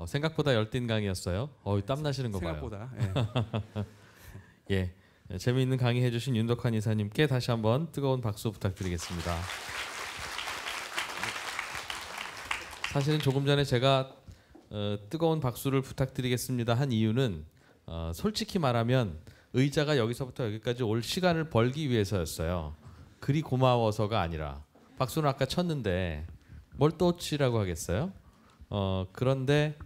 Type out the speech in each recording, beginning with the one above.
생각보다 열띤 강의였어요. 땀 나시는 거 봐요. 생각보다. 예. 재미있는 강의 해주신 윤덕환 이사님께 다시 한번 뜨거운 박수 부탁드리겠습니다. 사실은 조금 전에 제가 뜨거운 박수를 부탁드리겠습니다 한 이유는 솔직히 말하면 의자가 여기서부터 여기까지 올 시간을 벌기 위해서였어요. 그리 고마워서가 아니라 박수는 아까 쳤는데 뭘 또 치라고 하겠어요? 그런데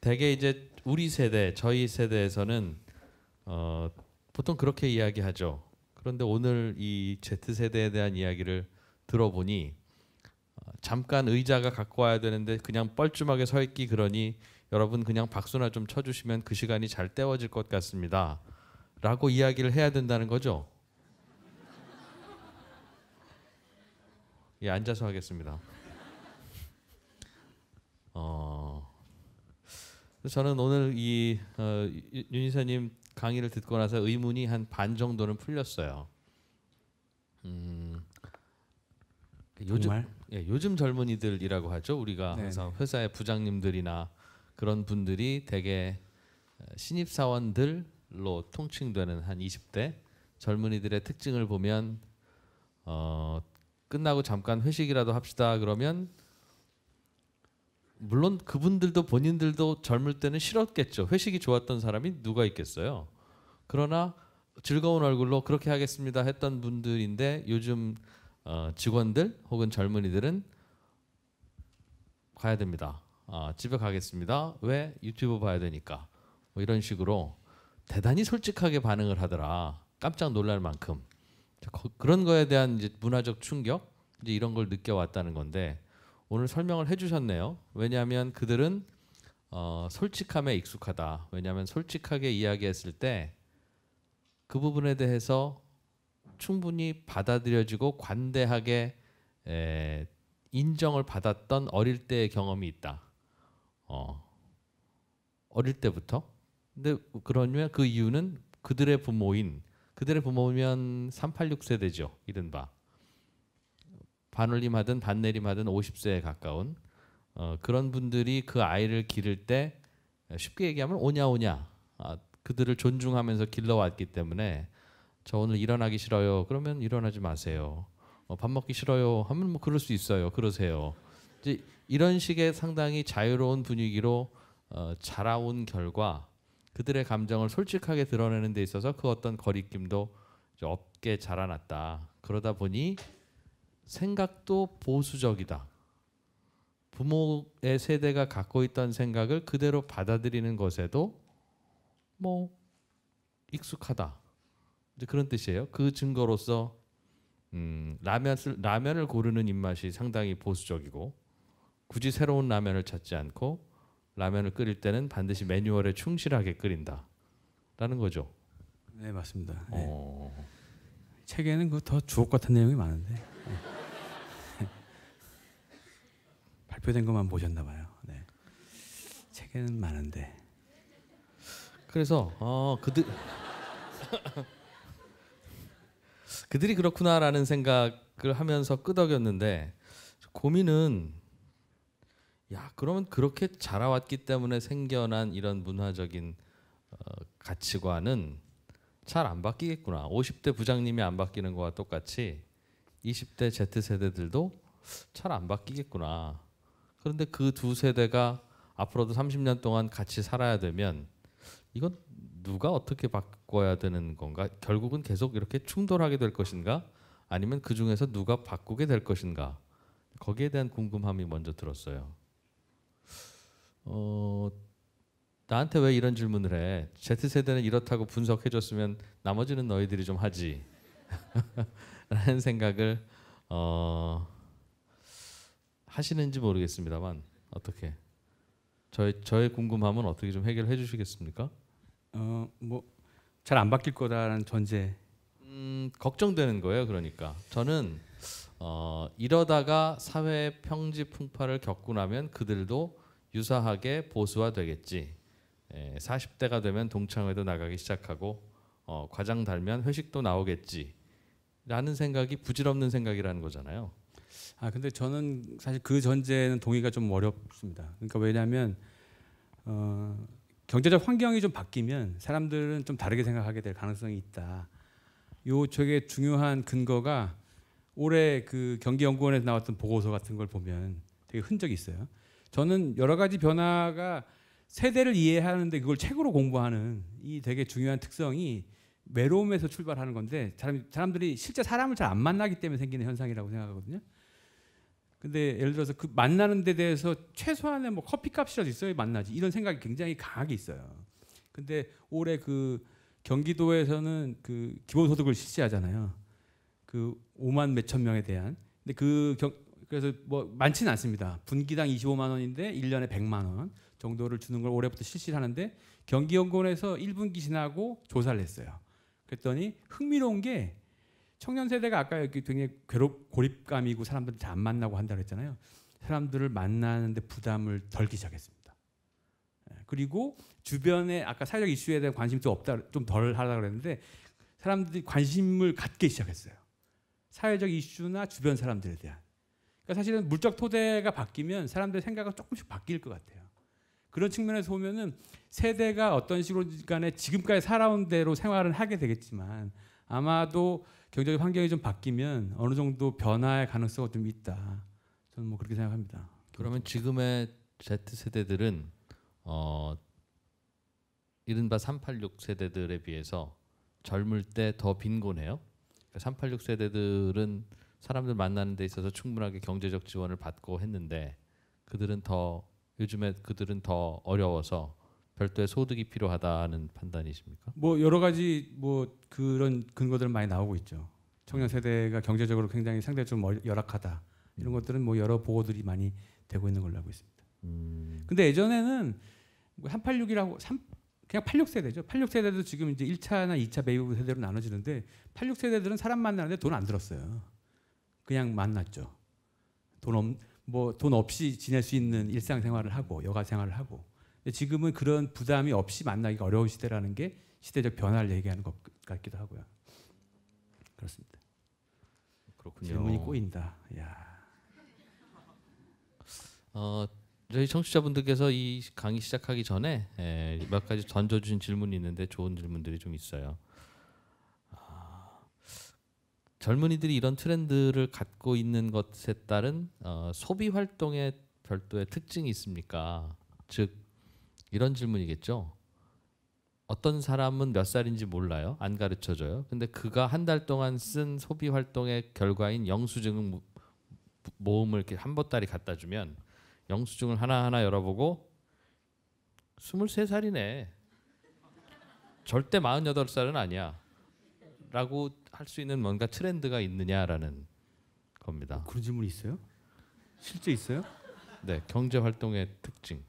대개 이제 우리 세대, 저희 세대에서는 보통 그렇게 이야기하죠. 그런데 오늘 이 Z세대에 대한 이야기를 들어보니 잠깐 의자가 갖고 와야 되는데 그냥 뻘쭘하게 서 있기 그러니 여러분 그냥 박수나 좀 쳐주시면 그 시간이 잘 때워질 것 같습니다. 라고 이야기를 해야 된다는 거죠. 예, 앉아서 하겠습니다. 저는 오늘 이 윤 이사님 강의를 듣고 나서 의문이 한 반 정도는 풀렸어요. 요즘 젊은이들이라고 하죠. 우리가 항상 회사의 부장님들이나 그런 분들이 대개 신입사원들로 통칭되는 한 20대 젊은이들의 특징을 보면 끝나고 잠깐 회식이라도 합시다 그러면 물론 그분들도 본인들도 젊을 때는 싫었겠죠. 회식이 좋았던 사람이 누가 있겠어요. 그러나 즐거운 얼굴로 그렇게 하겠습니다 했던 분들인데 요즘 직원들 혹은 젊은이들은 가야 됩니다. 집에 가겠습니다. 왜? 유튜브 봐야 되니까. 뭐 이런 식으로 대단히 솔직하게 반응을 하더라. 깜짝 놀랄 만큼. 그런 거에 대한 이제 문화적 충격 이제 이런 걸 느껴왔다는 건데 오늘 설명을 해주셨네요. 왜냐하면 그들은 솔직함에 익숙하다. 왜냐하면 솔직하게 이야기했을 때 그 부분에 대해서 충분히 받아들여지고 관대하게 인정을 받았던 어릴 때의 경험이 있다. 어릴 때부터. 근데 그러면 그 이유는 그들의 부모면 386 세대죠. 이른바. 반올림하든 반내림하든 50세에 가까운 그런 분들이 그 아이를 기를 때 쉽게 얘기하면 오냐 그들을 존중하면서 길러왔기 때문에 저 오늘 일어나기 싫어요. 그러면 일어나지 마세요. 밥 먹기 싫어요. 하면 뭐 그럴 수 있어요. 그러세요. 이제 이런 식의 상당히 자유로운 분위기로 자라온 결과 그들의 감정을 솔직하게 드러내는 데 있어서 그 어떤 거리낌도 없게 자라났다. 그러다 보니 생각도 보수적이다. 부모의 세대가 갖고 있던 생각을 그대로 받아들이는 것에도 뭐 익숙하다. 이제 그런 뜻이에요. 그 증거로서 라면을 고르는 입맛이 상당히 보수적이고 굳이 새로운 라면을 찾지 않고 라면을 끓일 때는 반드시 매뉴얼에 충실하게 끓인다라는 거죠. 네, 맞습니다. 책에는 그 더 주옥 같은 내용이 많은데 발표된 것만 보셨나 봐요. 네. 책에는 많은데. 그래서 그들이 그렇구나라는 생각을 하면서 끄덕였는데 고민은 그러면 그렇게 자라왔기 때문에 생겨난 이런 문화적인 가치관은 잘 안 바뀌겠구나. 50대 부장님이 안 바뀌는 거와 똑같이 20대 Z세대들도 잘 안 바뀌겠구나. 그런데 그 두 세대가 앞으로도 30년 동안 같이 살아야 되면 이건 누가 어떻게 바꿔야 되는 건가? 결국은 계속 이렇게 충돌하게 될 것인가? 아니면 그 중에서 누가 바꾸게 될 것인가? 거기에 대한 궁금함이 먼저 들었어요. 나한테 왜 이런 질문을 해? Z세대는 이렇다고 분석해줬으면 나머지는 너희들이 좀 하지. 라는 생각을 하시는지 모르겠습니다만 어떻게? 저의 궁금함은 어떻게 좀 해결해 주시겠습니까? 뭐 잘 안 바뀔 거다라는 전제. 걱정되는 거예요. 그러니까 저는 이러다가 사회 평지풍파를 겪고 나면 그들도 유사하게 보수화되겠지. 40대가 되면 동창회도 나가기 시작하고 과장 달면 회식도 나오겠지. 라는 생각이 부질없는 생각이라는 거잖아요. 근데 저는 사실 그 전제는 동의가 좀 어렵습니다. 그러니까 왜냐하면 경제적 환경이 좀 바뀌면 사람들은 좀 다르게 생각하게 될 가능성이 있다. 요 저게 중요한 근거가 올해 그 경기연구원에서 나왔던 보고서 같은 걸 보면 되게 흔적이 있어요. 저는 여러 가지 변화가 세대를 이해하는데 그걸 책으로 공부하는 이 되게 중요한 특성이 외로움에서 출발하는 건데 사람들이 실제 사람을 잘 안 만나기 때문에 생기는 현상이라고 생각하거든요. 근데 예를 들어서 그 만나는 데 대해서 최소한의 뭐 커피값이라도 있어야 만나지 이런 생각이 굉장히 강하게 있어요. 근데 올해 그 경기도에서는 그 기본소득을 실시하잖아요. 그 5만 몇천 명에 대한. 근데 그래서 뭐 많지는 않습니다. 분기당 25만 원인데 1년에 100만 원 정도를 주는 걸 올해부터 실시를 하는데 경기연구원에서 1분기 지나고 조사를 했어요. 그랬더니 흥미로운 게 청년 세대가 아까 여기 굉장히 고립감이고 사람들 잘 안 만나고 한다고 했잖아요. 사람들을 만나는데 부담을 덜기 시작했습니다. 그리고 주변에 아까 사회적 이슈에 대한 관심이 좀 없다, 좀 덜 하려고 그랬는데 사람들이 관심을 갖기 시작했어요. 사회적 이슈나 주변 사람들에 대한. 그러니까 사실은 물적 토대가 바뀌면 사람들의 생각은 조금씩 바뀔 것 같아요. 그런 측면에서 보면은 세대가 어떤 식으로 간에 지금까지 살아온 대로 생활을 하게 되겠지만 아마도 경제적 환경이 좀 바뀌면 어느 정도 변화의 가능성이 좀 있다. 저는 뭐 그렇게 생각합니다. 그러면 지금의 Z세대들은 이른바 386 세대들에 비해서 젊을 때 더 빈곤해요. 386 세대들은 사람들 만나는 데 있어서 충분하게 경제적 지원을 받고 했는데 요즘에 그들은 더 어려워서 별도의 소득이 필요하다는 판단이십니까? 뭐 여러 가지 뭐 그런 근거들은 많이 나오고 있죠. 청년 세대가 경제적으로 굉장히 상대적으로 열악하다. 이런 것들은 뭐 여러 보고들이 많이 되고 있는 걸로 알고 있습니다. 근데 예전에는 386이라고 그냥 86세대죠. 86세대도 지금 이제 1차나 2차 베이비 세대로 나눠지는데 86세대들은 사람 만나는데 돈 안 들었어요. 그냥 만났죠. 돈 없이 지낼 수 있는 일상생활을 하고 여가 생활을 하고. 근데 지금은 그런 부담이 없이 만나기가 어려운 시대라는 게 시대적 변화를 얘기하는 것 같기도 하고요. 그렇습니다. 그렇군요. 질문이 꼬인다. 야. 저희 청취자분들께서 이 강의 시작하기 전에 몇 가지 던져주신 질문이 있는데 좋은 질문들이 좀 있어요. 젊은이들이 이런 트렌드를 갖고 있는 것에 따른 소비 활동에 별도의 특징이 있습니까? 즉 이런 질문이겠죠. 어떤 사람은 몇 살인지 몰라요. 안 가르쳐줘요. 근데 그가 한 달 동안 쓴 소비 활동의 결과인 영수증 모음을 이렇게 한 보따리 갖다 주면 영수증을 하나하나 열어보고 23살이네. 절대 48살은 아니야. 라고 할 수 있는 뭔가 트렌드가 있느냐라는 겁니다. 그런 질문이 있어요? 실제 있어요? 네, 경제 활동의 특징.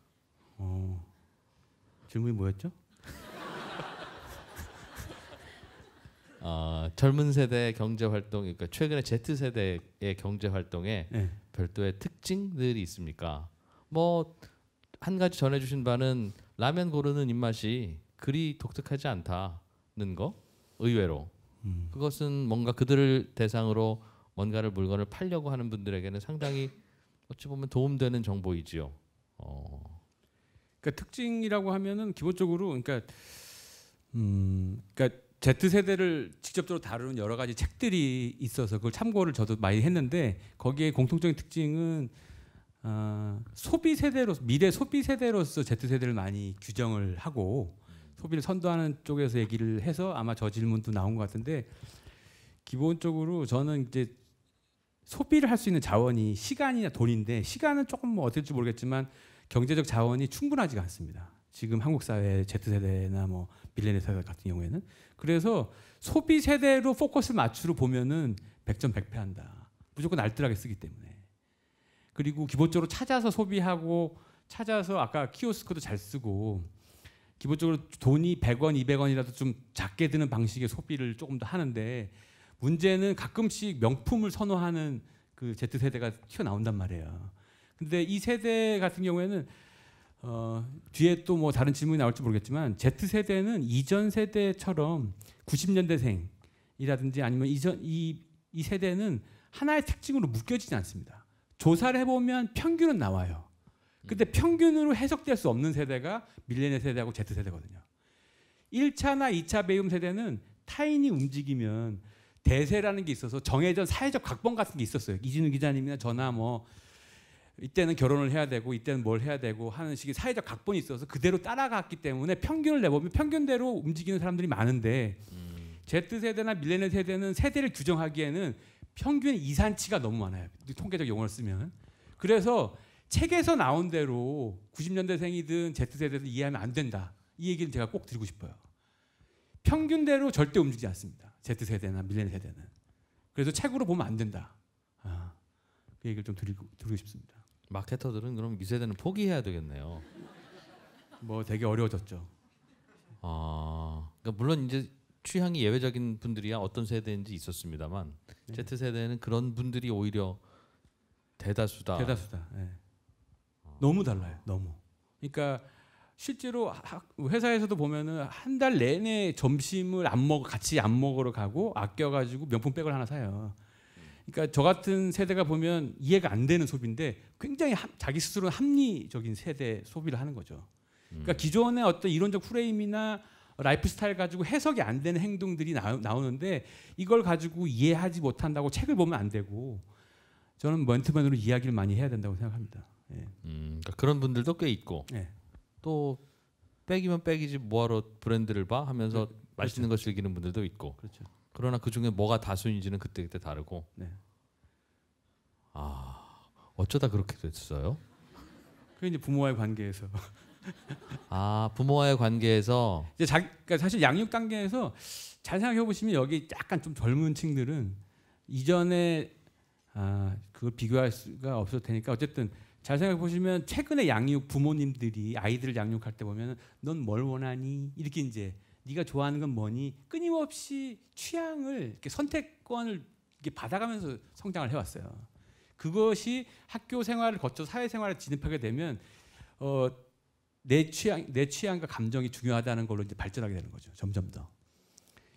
질문이 뭐였죠? 젊은 세대의 경제 활동, 그러니까 최근에 Z 세대의 경제 활동에 네. 별도의 특징들이 있습니까? 뭐 한 가지 전해주신 바는 라면 고르는 입맛이 그리 독특하지 않다는 거, 의외로. 그것은 뭔가 그들을 대상으로 뭔가를 물건을 팔려고 하는 분들에게는 상당히 어찌 보면 도움되는 정보이지요. 그러니까 특징이라고 하면은 기본적으로 그러니까 Z 세대를 직접적으로 다루는 여러 가지 책들이 있어서 그걸 참고를 저도 많이 했는데 거기에 공통적인 특징은 소비 세대로 미래 소비 세대로서 Z 세대를 많이 규정을 하고 소비를 선도하는 쪽에서 얘기를 해서 아마 저 질문도 나온 것 같은데 기본적으로 저는 이제 소비를 할 수 있는 자원이 시간이나 돈인데 시간은 조금 뭐 어떨지 모르겠지만 경제적 자원이 충분하지가 않습니다. 지금 한국 사회 Z세대나 뭐 밀레니얼 세대 같은 경우에는 그래서 소비 세대로 포커스를 맞추러 보면은 100점 100패한다. 무조건 알뜰하게 쓰기 때문에. 그리고 기본적으로 찾아서 소비하고 찾아서 아까 키오스크도 잘 쓰고 기본적으로 돈이 100원, 200원이라도 좀 작게 드는 방식의 소비를 조금 더 하는데 문제는 가끔씩 명품을 선호하는 그 Z세대가 튀어나온단 말이에요. 근데 이 세대 같은 경우에는 뒤에 또 뭐 다른 질문이 나올지 모르겠지만 Z세대는 이전 세대처럼 90년대생이라든지 아니면 이 세대는 하나의 특징으로 묶여지지 않습니다. 조사를 해보면 평균은 나와요. 근데 평균으로 해석될 수 없는 세대가 밀레니얼 세대하고 Z세대거든요. 1차나 2차 배움 세대는 타인이 움직이면 대세라는 게 있어서 정해진 사회적 각본 같은 게 있었어요. 이진우 기자님이나 저나 뭐 이때는 결혼을 해야 되고 이때는 뭘 해야 되고 하는 식의 사회적 각본이 있어서 그대로 따라갔기 때문에 평균을 내보면 평균대로 움직이는 사람들이 많은데 Z세대나 밀레니얼 세대는 세대를 규정하기에는 평균 이산치가 너무 많아요. 통계적 용어를 쓰면. 그래서 책에서 나온 대로 90년대생이든 Z세대든 이해하면 안 된다. 이 얘기를 제가 꼭 드리고 싶어요. 평균대로 절대 움직이지 않습니다. Z세대나 밀레니얼 세대는. 그래서 책으로 보면 안 된다. 그 얘기를 좀 드리고 싶습니다. 마케터들은 그럼 이 세대는 포기해야 되겠네요. 뭐 되게 어려워졌죠. 그러니까 물론 이제 취향이 예외적인 분들이야 어떤 세대인지 있었습니다만 네. Z세대는 그런 분들이 오히려 대다수다. 네. 너무 달라요. 너무. 그러니까 실제로 회사에서도 보면은 한 달 내내 점심을 같이 안 먹으러 가고 아껴가지고 명품백을 하나 사요. 그러니까 저 같은 세대가 보면 이해가 안 되는 소비인데 굉장히 자기 스스로 합리적인 세대 소비를 하는 거죠. 그러니까 기존의 어떤 이론적 프레임이나 라이프 스타일 가지고 해석이 안 되는 행동들이 나오는데 이걸 가지고 이해하지 못한다고 책을 보면 안 되고 저는 맨투맨으로 이야기를 많이 해야 된다고 생각합니다. 예. 그러니까 그런 분들도 꽤 있고 예. 또 백이면 백이지 뭐하러 브랜드를 봐 하면서 그렇죠. 맛있는 거 즐기는 분들도 있고 그렇죠. 그러나 그 중에 뭐가 다수인지는 그때그때 다르고 네. 어쩌다 그렇게 됐어요? 그 이제 부모와의 관계에서 부모와의 관계에서 이제 그러니까 사실 양육 단계에서 잘 생각해 보시면 여기 약간 좀 젊은 층들은 이전에 그걸 비교할 수가 없을 테니까 어쨌든 잘 생각해 보시면 최근에 부모님들이 아이들을 양육할 때 보면 넌 뭘 원하니 이렇게 이제 네가 좋아하는 건 뭐니 끊임없이 취향을 이렇게 선택권을 이렇게 받아가면서 성장을 해왔어요. 그것이 학교 생활을 거쳐 사회 생활에 진입하게 되면 내 취향과 감정이 중요하다는 걸로 이제 발전하게 되는 거죠. 점점 더.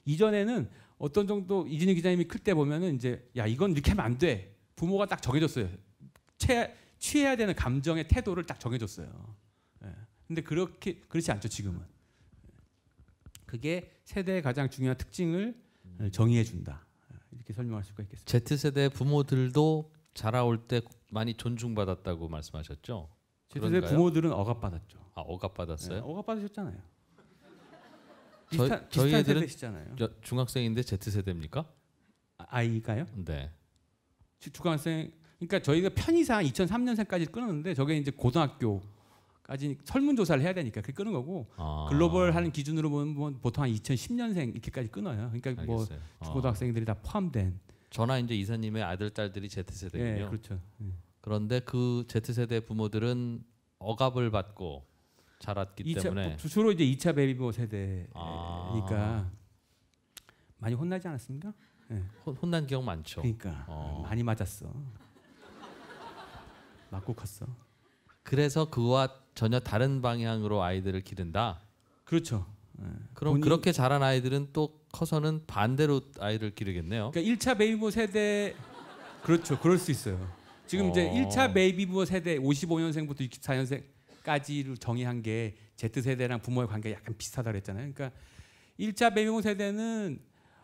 이전에는 어떤 정도 이진희 기자님이 클 때 보면은 이제 야 이건 이렇게 하면 안 돼. 부모가 딱 정해줬어요. 취해야 되는 감정의 태도를 딱 정해줬어요. 예. 근데 그렇지 않죠 지금은. 그게 세대의 가장 중요한 특징을 정의해 준다. 이렇게 설명할 수가 있겠습니다. Z세대 부모들도 자라올 때 많이 존중받았다고 말씀하셨죠? Z세대 그런가요? 부모들은 억압받았죠. 억압받았어요? 네, 억압받으셨잖아요. 저희 비슷한 애들은 세대시잖아요. 중학생인데 Z세대입니까? 아이가요? 네. 중학생 그러니까 저희가 편의상 2003년생까지 끊었는데 저게 이제 고등학교까지 설문조사를 해야 되니까 그렇게 끊은 거고 글로벌 하는 기준으로 보면 보통 한 2010년생 이렇게까지 끊어요. 그러니까 뭐 알겠어요. 중고등학생들이 다 포함된. 저나 이제 이사님의 아들 딸들이 Z세대군요. 네, 그렇죠. 그런데 그 Z세대 부모들은 억압을 받고 자랐기 때문에 주로 이제 2차 베이비부 세대니까 많이 혼나지 않았습니까? 네. 혼난 기억 많죠. 그러니까 많이 맞았어. 맞고 컸어. 그래서 그와 전혀 다른 방향으로 아이들을 기른다. 그렇죠. 그럼 그렇게 자란 아이들은 또 커서는 반대로 아이를 기르겠네요. 그러니까 1차 베이비부 세대 그렇죠. 그럴 수 있어요. 지금 이제 1차 베이비부 세대 55년생부터 64년생까지를 정의한 게 Z세대랑 부모의 관계가 약간 비슷하다고 그랬잖아요. 그러니까 1차 베이비부 세대는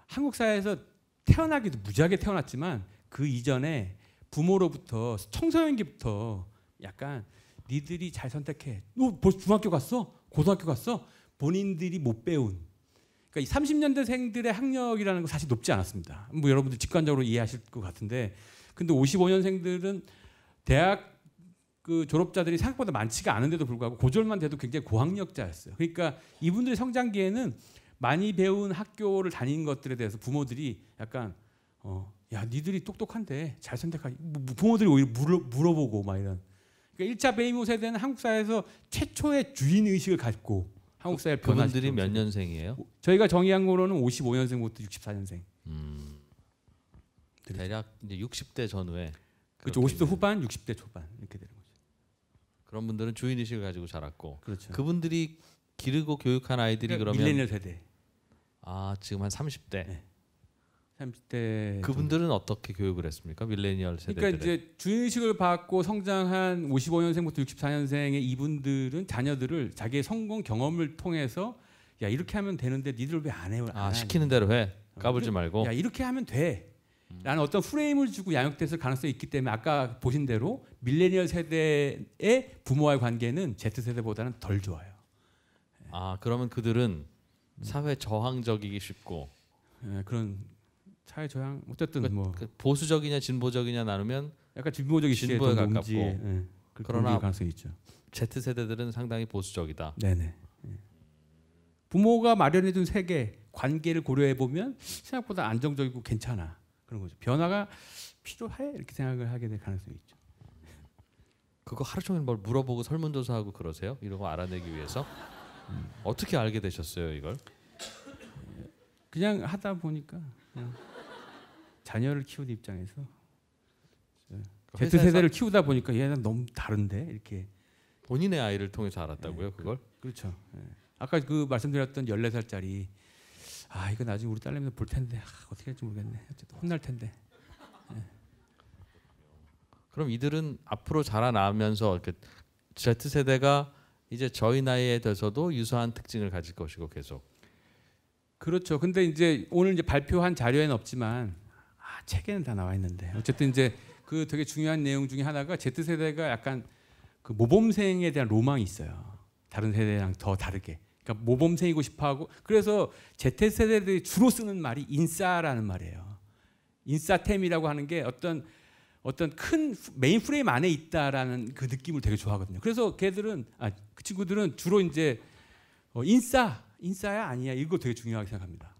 한국 사회에서 태어나기도 무지하게 태어났지만 그 이전에 부모로부터 청소년기부터 약간 니들이 잘 선택해. 너 벌써 중학교 갔어? 고등학교 갔어? 본인들이 못 배운. 그러니까 이 30년대생들의 학력이라는 건 사실 높지 않았습니다. 뭐 여러분들 직관적으로 이해하실 것 같은데, 근데 55년생들은 대학 그 졸업자들이 생각보다 많지가 않은데도 불구하고 고졸만 돼도 굉장히 고학력자였어요. 그러니까 이분들의 성장기에는 많이 배운 학교를 다닌 것들에 대해서 부모들이 약간 야 니들이 똑똑한데 잘 선택하지. 부모들이 오히려 물어보고 막 이런. 그러니까 1차 베이비 세대는 한국 사회에서 최초의 주인 의식을 갖고 한국 사회 변화시킨. 그분들이 몇 년생이에요? 저희가 정의한 거로는 55년생부터 64년생. 대략 이제 60대 전후에. 그렇죠. 50대 후반, 60대 초반 이렇게 되는 거죠. 그런 분들은 주인 의식을 가지고 자랐고. 그렇죠. 그분들이 기르고 교육한 아이들이 그러니까 그러면 밀레니얼 세대. 지금 한 30대. 네. 30대 그분들은 어떻게 교육을 했습니까? 밀레니얼 세대들. 그러니까 이제 주의식을 받고 성장한 55년생부터 64년생의 이분들은 자녀들을 자기의 성공 경험을 통해서 야 이렇게 하면 되는데 니들 왜 안 해요? 아 시키는 대로 해. 까불지 말고. 야 이렇게 하면 돼. 라는 어떤 프레임을 주고 양육됐을 가능성이 있기 때문에 아까 보신 대로 밀레니얼 세대의 부모와의 관계는 Z세대보다는 덜 좋아요. 아 그러면 그들은 사회 저항적이기 쉽고 그런 사회 저항 어쨌든 뭐 그 보수적이냐 진보적이냐 나누면 약간 진보적인 진보에 가깝고. 농지에, 그러나 가능성이 있죠. Z 세대들은 상당히 보수적이다. 네네. 부모가 마련해둔 세계 관계를 고려해 보면 생각보다 안정적이고 괜찮아 그런 거죠. 변화가 필요해 이렇게 생각을 하게 될 가능성이 있죠. 그거 하루 종일 뭘 물어보고 설문조사하고 그러세요? 이런 거 알아내기 위해서? 어떻게 알게 되셨어요 이걸? 그냥 하다 보니까 그냥 자녀를 키우는 입장에서 Z 세대를 키우다 보니까 얘는 너무 다른데 이렇게 본인의 아이를 통해서 알았다고요 그걸? 그렇죠. 아까 그 말씀드렸던 14살짜리 아 이거 나중에 우리 딸내미도 볼 텐데 어떻게 할지 모르겠네. 어쨌든 혼날 텐데. 그럼 이들은 앞으로 자라나면서 이렇게 Z 세대가 이제 저희 나이에 돼서도 유사한 특징을 가질 것이고 계속. 그렇죠. 근데 이제 오늘 이제 발표한 자료에는 없지만 책에는 다 나와 있는데 어쨌든 이제 그 되게 중요한 내용 중에 하나가 Z 세대가 약간 그 모범생에 대한 로망이 있어요. 다른 세대랑 더 다르게. 그러니까 모범생이고 싶어하고 그래서 Z 세대들이 주로 쓰는 말이 인싸라는 말이에요. 인싸템이라고 하는 게 어떤 큰 메인 프레임 안에 있다라는 그 느낌을 되게 좋아하거든요. 그래서 걔들은 그 친구들은 주로 이제 인싸야 아니야 이거 되게 중요하게 생각합니다.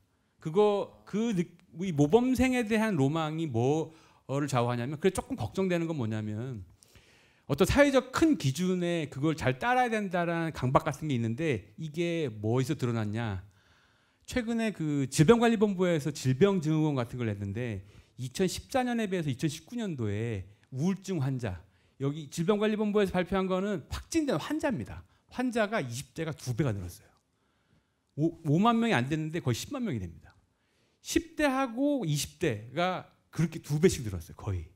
이 모범생에 대한 로망이 뭐를 좌우하냐면 그래 조금 걱정되는 건 뭐냐면 어떤 사회적 큰 기준에 그걸 잘 따라야 된다라는 강박 같은 게 있는데 이게 뭐에서 드러났냐? 최근에 그 질병관리본부에서 질병증후군 같은 걸 냈는데 2014년에 비해서 2019년도에 우울증 환자 여기 질병관리본부에서 발표한 거는 확진된 환자입니다. 환자가 20대가 2배가 늘었어요. 5만 명이 안 됐는데 거의 10만 명이 됩니다. 10대하고 20대가 그렇게 2배씩 늘었어요. 거의.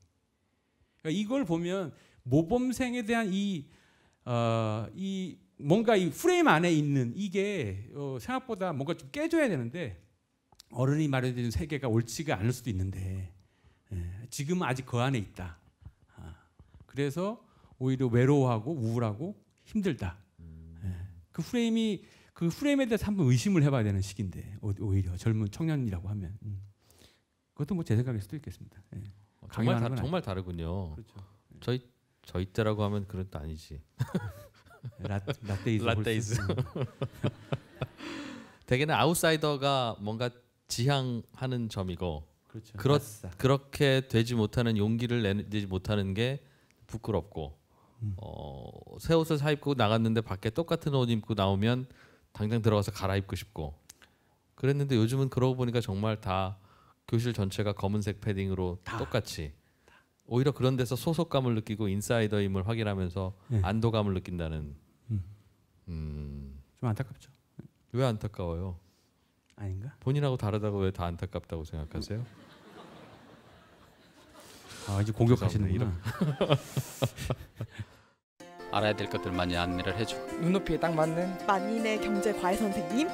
그러니까 이걸 보면 모범생에 대한 이 뭔가 이 프레임 안에 있는 이게 생각보다 뭔가 좀 깨줘야 되는데 어른이 마련해준 세계가 옳지가 않을 수도 있는데 지금은 아직 그 안에 있다. 그래서 오히려 외로워하고 우울하고 힘들다. 그 프레임에 대해서 한번 의심을 해봐야 되는 시기인데 오히려 젊은 청년이라고 하면 그것도 뭐 제 생각일 수도 있겠습니다. 정말 다르군요. 그렇죠. 저희 때라고 하면 그런 또 아니지. 라떼이즈. 대개는 아웃사이더가 뭔가 지향하는 점이고 그렇죠. 그렇게 되지 못하는 용기를 내지 못하는 게 부끄럽고 새 옷을 사 입고 나갔는데 밖에 똑같은 옷 입고 나오면 당장 들어가서 갈아입고 싶고 그랬는데 요즘은 그러고 보니까 정말 다 교실 전체가 검은색 패딩으로 똑같이 오히려 그런 데서 소속감을 느끼고 인사이더임을 확인하면서 안도감을 느낀다는. 좀 안타깝죠. 왜 안타까워요? 아닌가? 본인하고 다르다고 왜 다 안타깝다고 생각하세요? 이제 공격하시는구나. 알아야 될 것들 많이 안내를 해주고 눈높이에 딱 맞는 만인의 경제 과외 선생님